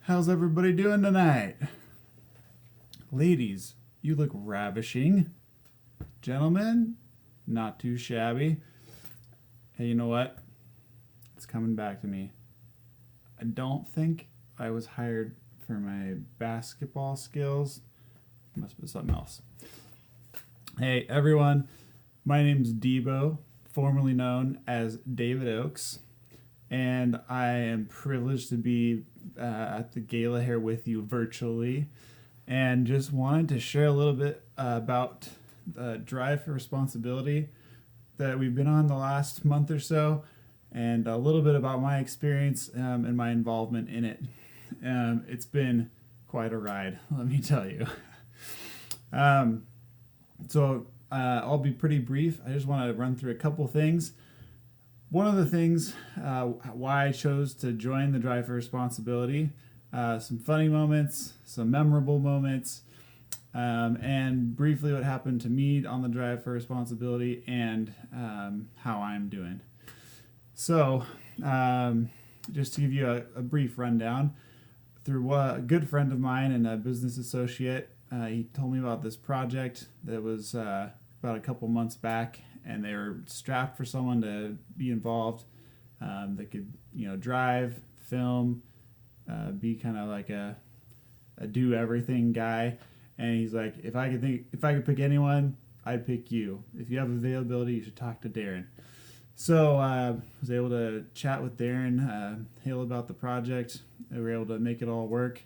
How's everybody doing tonight? Ladies, you look ravishing. Gentlemen, not too shabby. Hey, you know what? It's coming back to me. I don't think I was hired for my basketball skills. It must be something else. Hey, everyone. My name's Deebo, formerly known as David Oakes, and I am privileged to be at the gala here with you virtually, and just wanted to share a little bit about the Drive for Responsibility that we've been on the last month or so, and a little bit about my experience and my involvement in it. It's been quite a ride, let me tell you. I'll be pretty brief. I just want to run through a couple things. One of the things why I chose to join the Drive for Responsibility, some funny moments, some memorable moments, and briefly what happened to me on the Drive for Responsibility and how I'm doing. So, just to give you a brief rundown, through a good friend of mine and a business associate, he told me about this project that was about a couple months back, and they were strapped for someone to be involved that could, drive, film, be kind of like a do everything guy. And he's like, if I could pick anyone, I'd pick you. If you have availability, you should talk to Darren. So I was able to chat with Darren, hail about the project. We were able to make it all work.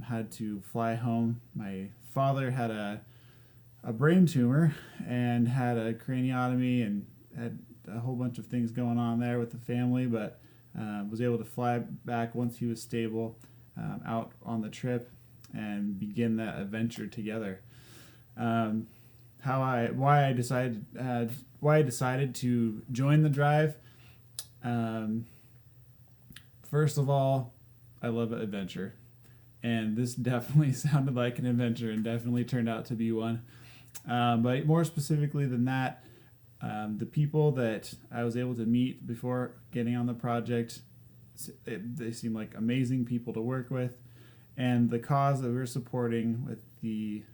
Had to fly home. My father had a brain tumor and had a craniotomy and had a whole bunch of things going on there with the family, but was able to fly back once he was stable, out on the trip and begin that adventure together. Why I decided to join the Drive. First of all, I love adventure, and this definitely sounded like an adventure and definitely turned out to be one. But more specifically than that, the people that I was able to meet before getting on the project, they seem like amazing people to work with, and the cause that we're supporting with the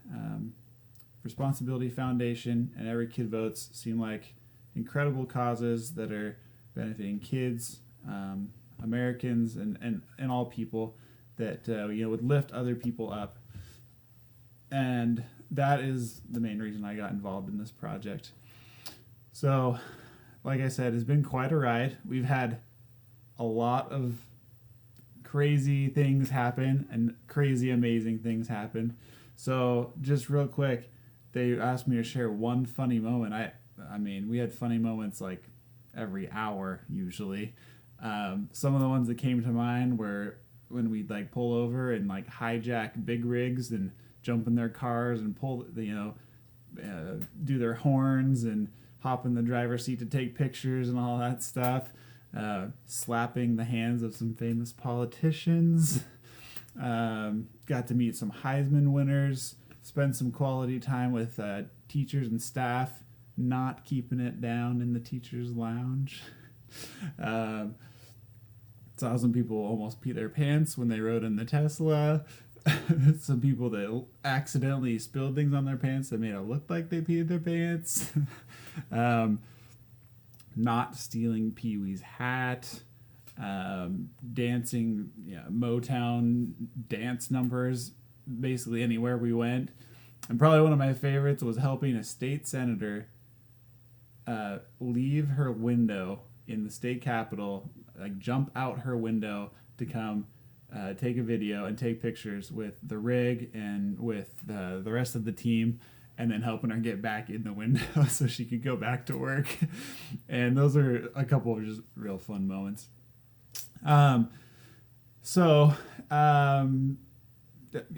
Responsibility Foundation and Every Kid Votes seem like incredible causes that are benefiting kids, Americans, and all people that would lift other people up. And that is the main reason I got involved in this project. So, like I said, it's been quite a ride. We've had a lot of crazy things happen and crazy amazing things happen. So, just real quick, they asked me to share one funny moment. I mean, we had funny moments like every hour usually. Some of the ones that came to mind were when we'd like pull over and like hijack big rigs and jump in their cars and pull, do their horns and hop in the driver's seat to take pictures and all that stuff. Slapping the hands of some famous politicians. Got to meet some Heisman winners. Spend some quality time with teachers and staff. Not keeping it down in the teacher's lounge. Saw some people almost pee their pants when they rode in the Tesla. Some people that accidentally spilled things on their pants that made it look like they peed their pants. Not stealing Pee-wee's hat. Dancing Motown dance numbers basically anywhere we went. And probably one of my favorites was helping a state senator leave her window in the state capitol, like jump out her window to come take a video and take pictures with the rig and with the rest of the team, and then helping her get back in the window so she could go back to work. And those are a couple of just real fun moments.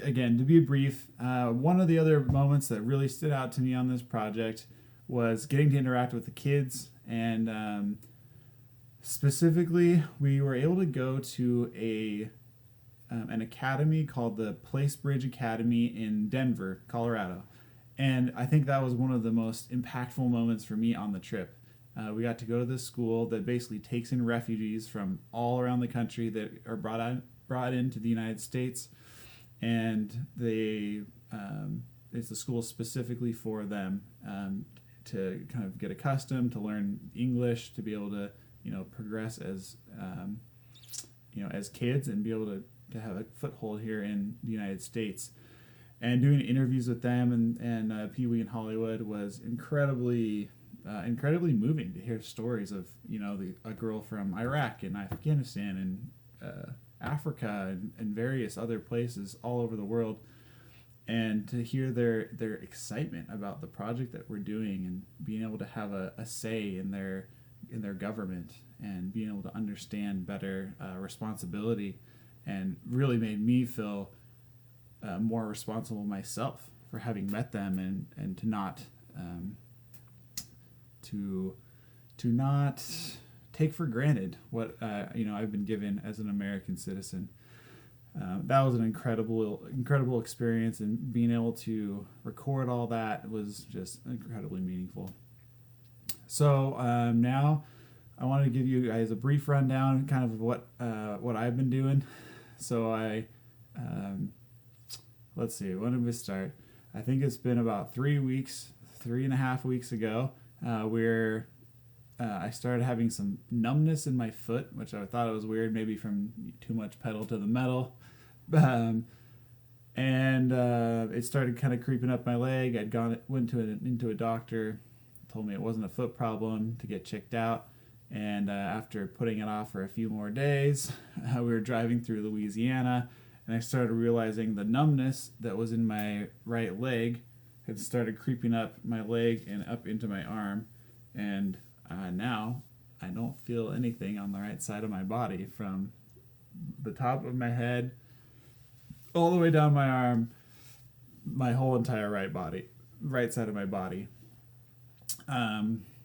Again, to be brief, one of the other moments that really stood out to me on this project was getting to interact with the kids and Specifically, we were able to go to an academy called the Place Bridge Academy in Denver, Colorado. And I think that was one of the most impactful moments for me on the trip. We got to go to this school that basically takes in refugees from all around the country that are brought into the United States, and it's a school specifically for them, to kind of get accustomed to learn English, to be able to progress as as kids and be able to have a foothold here in the United States. And doing interviews with them and Pee Wee in Hollywood was incredibly moving to hear stories of a girl from Iraq and Afghanistan and Africa and various other places all over the world, and to hear their excitement about the project that we're doing and being able to have a say in their government and being able to understand better responsibility, and really made me feel more responsible myself for having met them, and to not to not take for granted what I've been given as an American citizen. That was an incredible experience, and being able to record all that was just incredibly meaningful. So now I wanted to give you guys a brief rundown, kind of what I've been doing. So let's see, when did we start? I think it's been about 3.5 weeks ago, where I started having some numbness in my foot, which I thought it was weird, maybe from too much pedal to the metal. And it started kind of creeping up my leg. Went into a doctor, told me it wasn't a foot problem, to get checked out. And after putting it off for a few more days, we were driving through Louisiana, and I started realizing the numbness that was in my right leg had started creeping up my leg and up into my arm. And now I don't feel anything on the right side of my body, from the top of my head all the way down my arm, my whole entire right side of my body.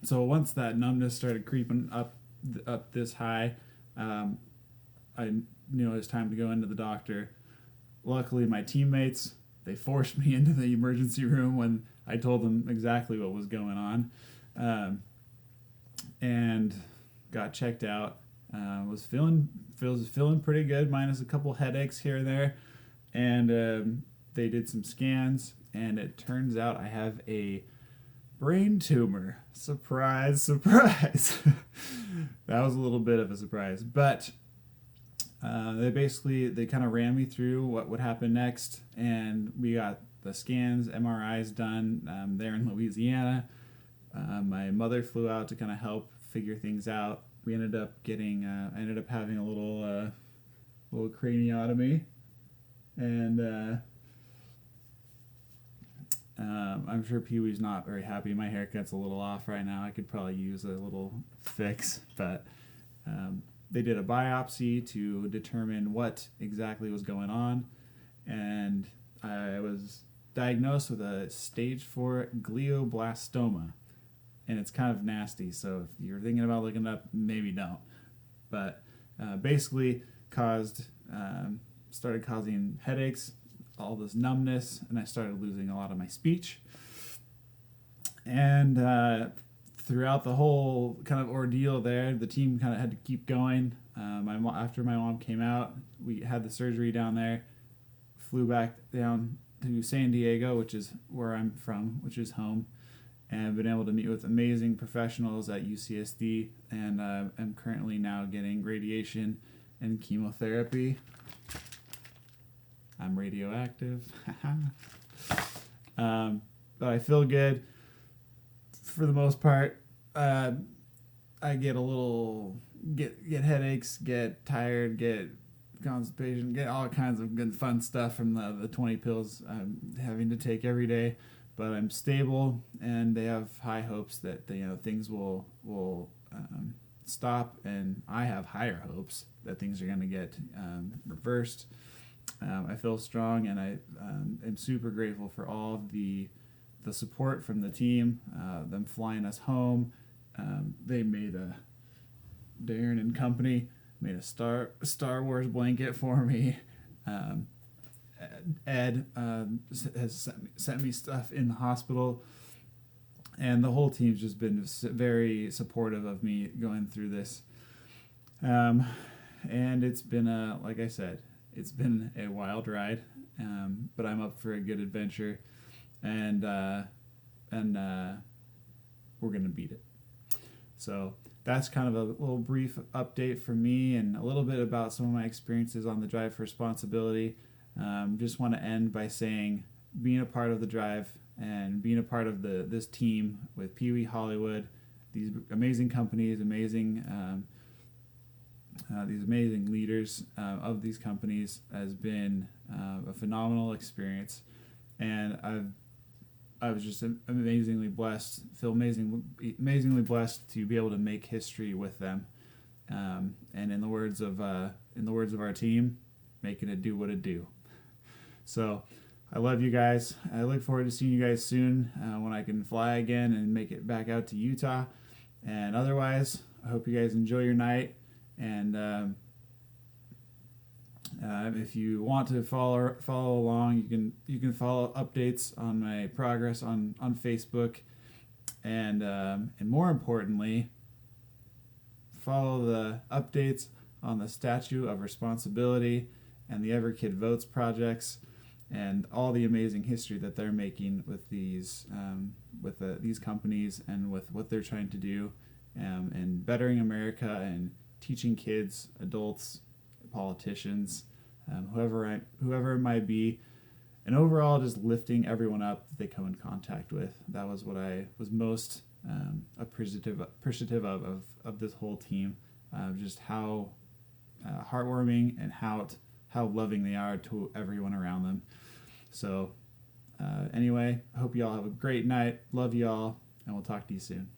So once that numbness started creeping up this high, I knew it was time to go into the doctor. Luckily, my teammates, they forced me into the emergency room when I told them exactly what was going on, and got checked out. Was feeling pretty good, minus a couple headaches here and there, and they did some scans, and it turns out I have a brain tumor. Surprise, surprise. That was a little bit of a surprise, but they kind of ran me through what would happen next, and we got the scans, MRIs done there in Louisiana. My mother flew out to kind of help figure things out. We ended up having a little craniotomy, and I'm sure Pee Wee's not very happy. My haircut's a little off right now. I could probably use a little fix, but they did a biopsy to determine what exactly was going on, and I was diagnosed with a stage 4 glioblastoma, and it's kind of nasty, so if you're thinking about looking it up, maybe don't. But basically started causing headaches, all this numbness, and I started losing a lot of my speech. And throughout the whole kind of ordeal there, the team kind of had to keep going. After my mom came out, we had the surgery down there, flew back down to San Diego, which is where I'm from, which is home, and been able to meet with amazing professionals at UCSD, and I'm currently now getting radiation and chemotherapy. I'm radioactive. But I feel good for the most part. I get get headaches, get tired, get constipation, get all kinds of good fun stuff from the 20 pills I'm having to take every day. But I'm stable, and they have high hopes that things will stop, and I have higher hopes that things are going to get reversed. I feel strong, and I am super grateful for all of the support from the team, them flying us home. They made Darren and company made a Star Wars blanket for me. Ed has sent me stuff in the hospital, and the whole team's just been very supportive of me going through this. And it's been like I said, it's been a wild ride, but I'm up for a good adventure, and we're gonna beat it. So that's kind of a little brief update for me and a little bit about some of my experiences on the Drive for Responsibility. Just want to end by saying being a part of the Drive and being a part of this team with Pee Wee Hollywood, these amazing companies, these amazing leaders of these companies has been a phenomenal experience, and I was just amazingly blessed. Feel amazingly blessed to be able to make history with them. And in the words of our team, making it do what it do. So I love you guys. I look forward to seeing you guys soon when I can fly again and make it back out to Utah. And otherwise, I hope you guys enjoy your night. And if you want to follow along, you can follow updates on my progress on Facebook, and more importantly, follow the updates on the Statue of Responsibility and the Every Kid Votes projects, and all the amazing history that they're making with these companies and with what they're trying to do, and bettering America and teaching kids, adults, politicians, whoever it might be, and overall just lifting everyone up that they come in contact with. That was what I was most appreciative of this whole team, just how heartwarming and how loving they are to everyone around them. So anyway, I hope you all have a great night. Love you all, and we'll talk to you soon.